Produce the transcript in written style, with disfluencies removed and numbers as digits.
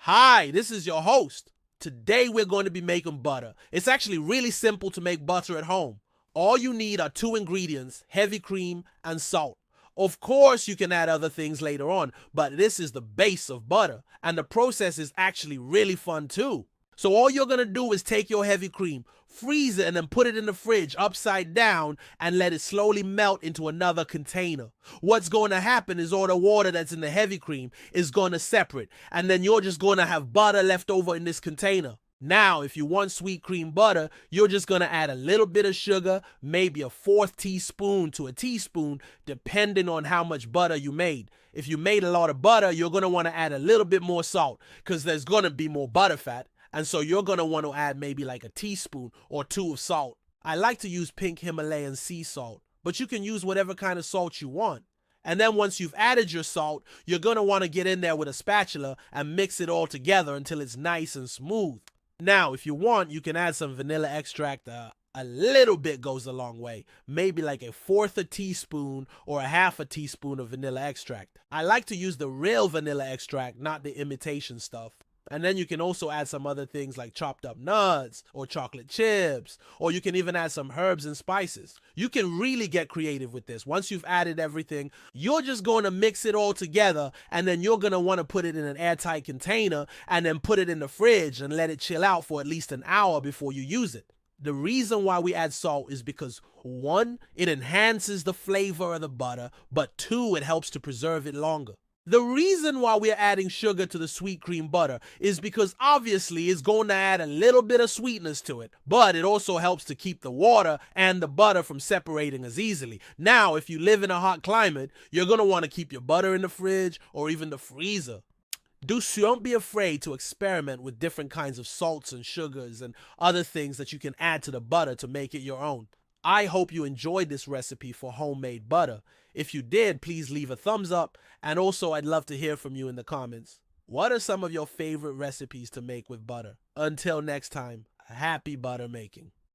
Hi, this is your host. Today we're going to be making butter. It's actually really simple to make butter at home. All you need are two ingredients, heavy cream and salt. Of course, you can add other things later on, but this is the base of butter, and the process is actually really fun too. So all you're gonna do is take your heavy cream, freeze it, and then put it in the fridge upside down and let it slowly melt into another container. What's going to happen is all the water that's in the heavy cream is going to separate, and then you're just going to have butter left over in this container. Now, if you want sweet cream butter, you're just going to add a little bit of sugar, maybe a fourth teaspoon to a teaspoon, depending on how much butter you made. If you made a lot of butter, you're going to want to add a little bit more salt because there's going to be more butter fat. And so you're going to want to add maybe like a teaspoon or two of salt. I like to use pink Himalayan sea salt, but you can use whatever kind of salt you want. And then once you've added your salt, you're going to want to get in there with a spatula and mix it all together until it's nice and smooth. Now, if you want, you can add some vanilla extract. A little bit goes a long way. Maybe like a fourth a teaspoon or a half a teaspoon of vanilla extract. I like to use the real vanilla extract, not the imitation stuff. And then you can also add some other things like chopped up nuts or chocolate chips, or you can even add some herbs and spices. You can really get creative with this. Once you've added everything, you're just going to mix it all together, and then you're going to want to put it in an airtight container and then put it in the fridge and let it chill out for at least an hour before you use it. The reason why we add salt is because 1, it enhances the flavor of the butter, but 2, it helps to preserve it longer. The reason why we're adding sugar to the sweet cream butter is because obviously it's going to add a little bit of sweetness to it, but it also helps to keep the water and the butter from separating as easily. Now, if you live in a hot climate, you're going to want to keep your butter in the fridge or even the freezer. Don't be afraid to experiment with different kinds of salts and sugars and other things that you can add to the butter to make it your own. I hope you enjoyed this recipe for homemade butter. If you did, please leave a thumbs up, and also I'd love to hear from you in the comments. What are some of your favorite recipes to make with butter? Until next time, happy butter making.